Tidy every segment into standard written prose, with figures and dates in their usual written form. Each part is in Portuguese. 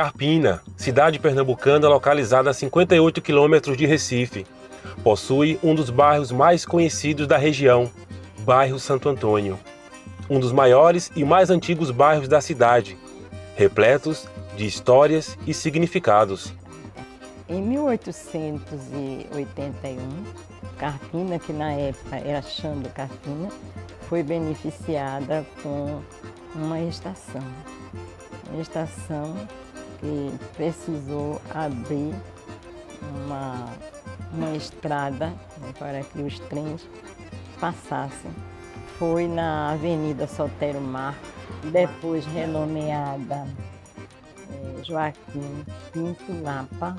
Carpina, cidade pernambucana localizada a 58 quilômetros de Recife. Possui um dos bairros mais conhecidos da região, bairro Santo Antônio. Um dos maiores e mais antigos bairros da cidade, repletos de histórias e significados. Em 1881, Carpina, que na época era Chão do Carpina, foi beneficiada com uma estação. Uma estação que precisou abrir uma estrada, né, para que os trens passassem. Foi na Avenida Solteiro Marco, depois renomeada Joaquim Pinto Lapa,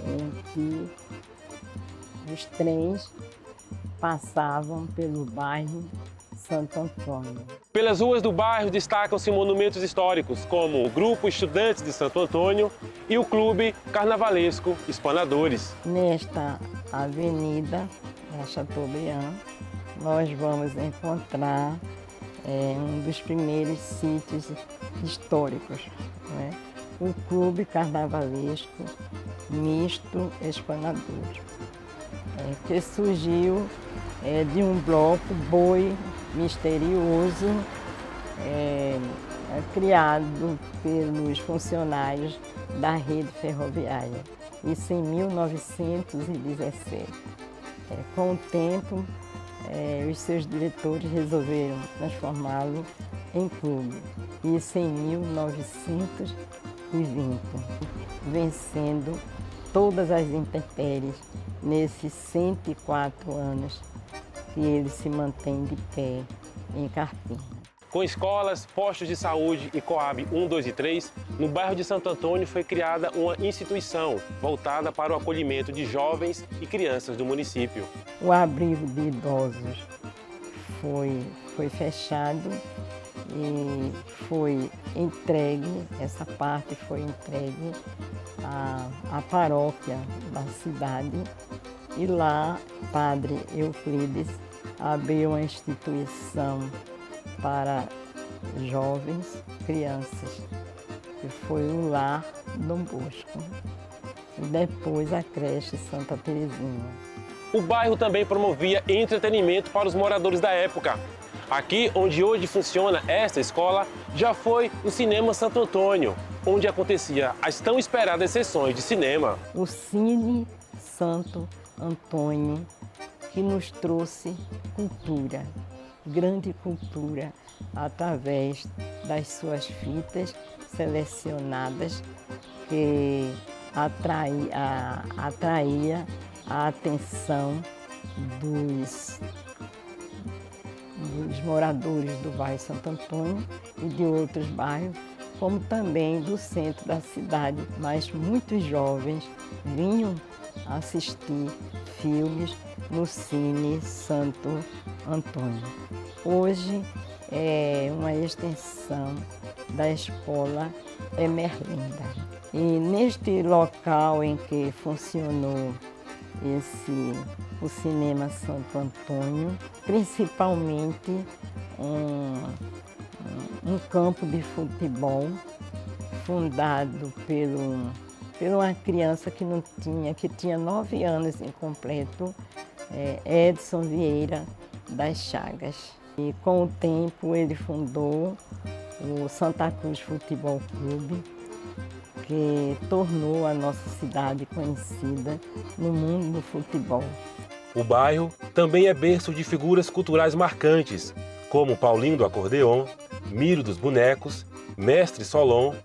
em que os trens passavam pelo bairro Santo Antônio. Pelas ruas do bairro destacam-se monumentos históricos, como o Grupo Estudantes de Santo Antônio e o Clube Carnavalesco Espanadores. Nesta avenida, na Chateaubriand, nós vamos encontrar um dos primeiros sítios históricos, né? O Clube Carnavalesco Misto Espanadores, que surgiu de um bloco boi misterioso criado pelos funcionários da rede ferroviária, isso em 1917. Com o tempo, os seus diretores resolveram transformá-lo em clube, isso em 1920, vencendo todas as intempéries nesses 104 anos que ele se mantém de pé em Carpina. Com escolas, postos de saúde e Coab 1, 2 e 3, no bairro de Santo Antônio foi criada uma instituição voltada para o acolhimento de jovens e crianças do município. O abrigo de idosos foi fechado e foi entregue, essa parte foi entregue à paróquia da cidade, e lá Padre Euclides abriu uma instituição para jovens, crianças, que foi o Lar Dom Bosco, e depois a creche Santa Terezinha. O bairro também promovia entretenimento para os moradores da época. Aqui, onde hoje funciona esta escola, já foi o Cinema Santo Antônio, onde acontecia as tão esperadas sessões de cinema. O Cine Santo Antônio, que nos trouxe cultura, grande cultura, através das suas fitas selecionadas, que atraía a atenção dos moradores do bairro Santo Antônio e de outros bairros, como também do centro da cidade, mas muitos jovens vinham assistir filmes no Cine Santo Antônio. Hoje é uma extensão da escola Emerlinda. E neste local em que funcionou o Cinema Santo Antônio, principalmente um campo de futebol fundado por uma criança que tinha 9 anos incompleto, Edson Vieira das Chagas. E com o tempo ele fundou o Santa Cruz Futebol Clube, que tornou a nossa cidade conhecida no mundo do futebol. O bairro também é berço de figuras culturais marcantes, como Paulinho do Acordeon, Miro dos Bonecos, Mestre Solon,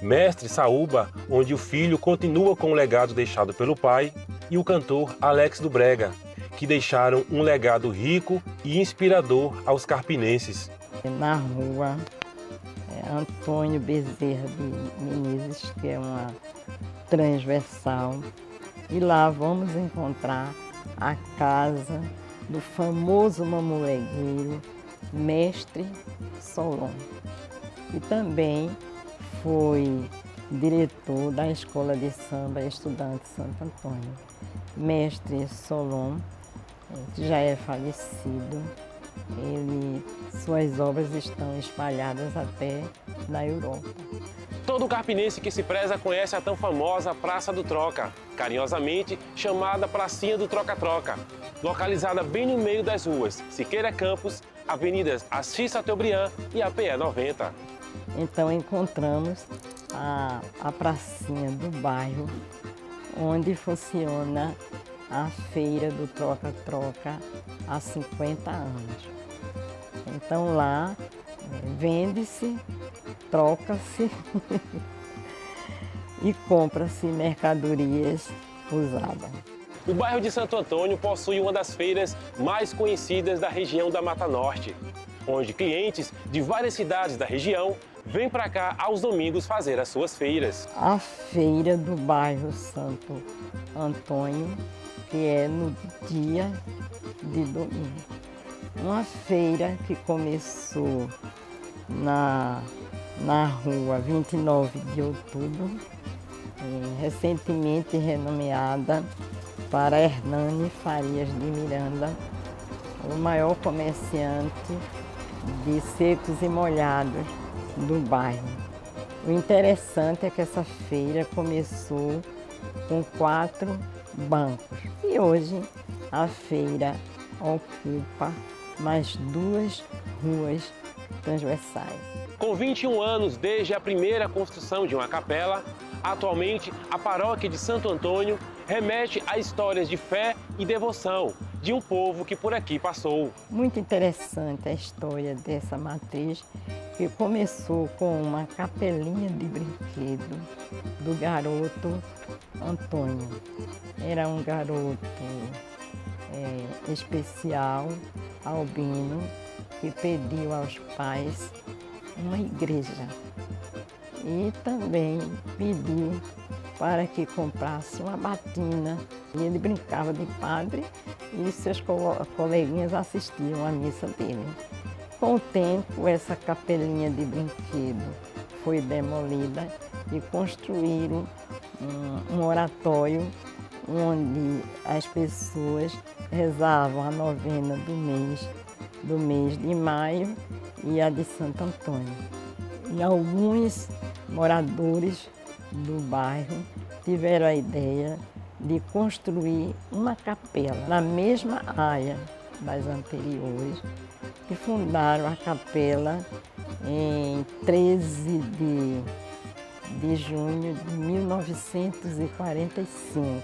Mestre Saúba, onde o filho continua com o legado deixado pelo pai, e o cantor Alex do Brega, que deixaram um legado rico e inspirador aos carpinenses. Na rua Antônio Bezerra de Menezes, que é uma transversal, e lá vamos encontrar a casa do famoso mamulegueiro Mestre Solon, e também foi diretor da Escola de Samba Estudante Santo Antônio. Mestre Solon, que já é falecido, suas obras estão espalhadas até na Europa. Todo carpinense que se preza conhece a tão famosa Praça do Troca, carinhosamente chamada Pracinha do Troca-Troca, localizada bem no meio das ruas Siqueira Campos, avenidas Assis Chateaubriand e APE 90. Então encontramos a pracinha do bairro, onde funciona a feira do Troca-Troca há 50 anos. Então lá vende-se, troca-se e compra-se mercadorias usadas. O bairro de Santo Antônio possui uma das feiras mais conhecidas da região da Mata Norte, onde clientes de várias cidades da região vêm para cá aos domingos fazer as suas feiras. A feira do bairro Santo Antônio, que é no dia de domingo. Uma feira que começou na rua 29 de outubro, recentemente renomeada para Hernani Farias de Miranda, o maior comerciante de secos e molhados do bairro. O interessante é que essa feira começou com 4 bancos e hoje a feira ocupa mais 2 ruas transversais. Com 21 anos desde a primeira construção de uma capela, atualmente a paróquia de Santo Antônio remete a histórias de fé e devoção de um povo que por aqui passou. Muito interessante a história dessa matriz, que começou com uma capelinha de brinquedo do garoto Antônio. Era um garoto especial, albino, que pediu aos pais uma igreja e também pediu para que comprasse uma batina. E ele brincava de padre e seus coleguinhas assistiam à missa dele. Com o tempo, essa capelinha de brinquedo foi demolida e construíram um oratório onde as pessoas rezavam a novena do mês de maio e a de Santo Antônio. E alguns moradores do bairro tiveram a ideia de construir uma capela na mesma área das anteriores e fundaram a capela em 13 de junho de 1945.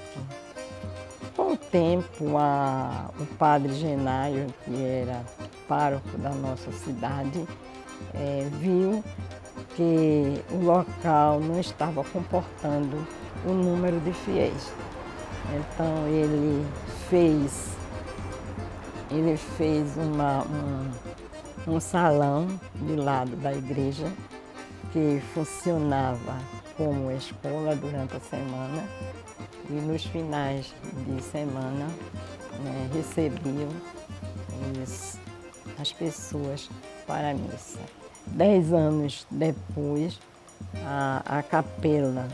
Com o tempo, o padre Genário, que era pároco da nossa cidade, viu que o local não estava comportando o número de fiéis. Então ele fez um salão de lado da igreja que funcionava como escola durante a semana e nos finais de semana recebiam as pessoas para a missa. 10 anos depois, a capela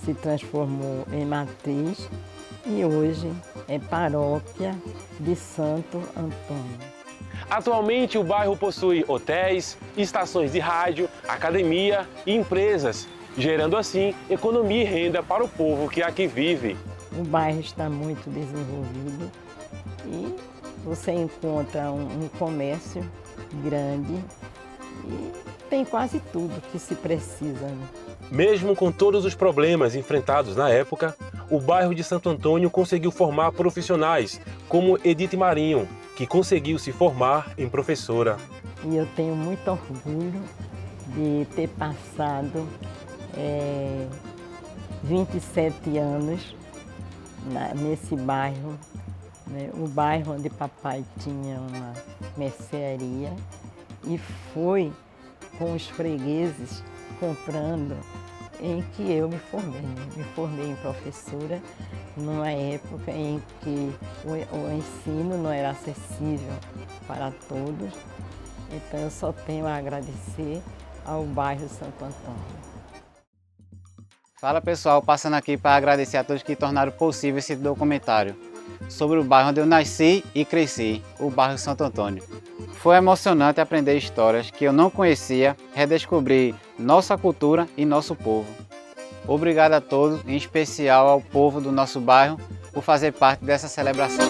se transformou em matriz e hoje é paróquia de Santo Antônio. Atualmente o bairro possui hotéis, estações de rádio, academia e empresas, gerando assim economia e renda para o povo que aqui vive. O bairro está muito desenvolvido e você encontra um comércio grande e tem quase tudo que se precisa. Mesmo com todos os problemas enfrentados na época, o bairro de Santo Antônio conseguiu formar profissionais, como Edith Marinho, que conseguiu se formar em professora. E eu tenho muito orgulho de ter passado 27 anos nesse bairro, né? O bairro onde papai tinha uma mercearia e foi com os fregueses comprando em que eu me formei. Me formei em professora numa época em que o ensino não era acessível para todos. Então eu só tenho a agradecer ao bairro Santo Antônio. Fala pessoal, passando aqui para agradecer a todos que tornaram possível esse documentário sobre o bairro onde eu nasci e cresci, o bairro Santo Antônio. Foi emocionante aprender histórias que eu não conhecia, redescobrir nossa cultura e nosso povo. Obrigado a todos, em especial ao povo do nosso bairro, por fazer parte dessa celebração.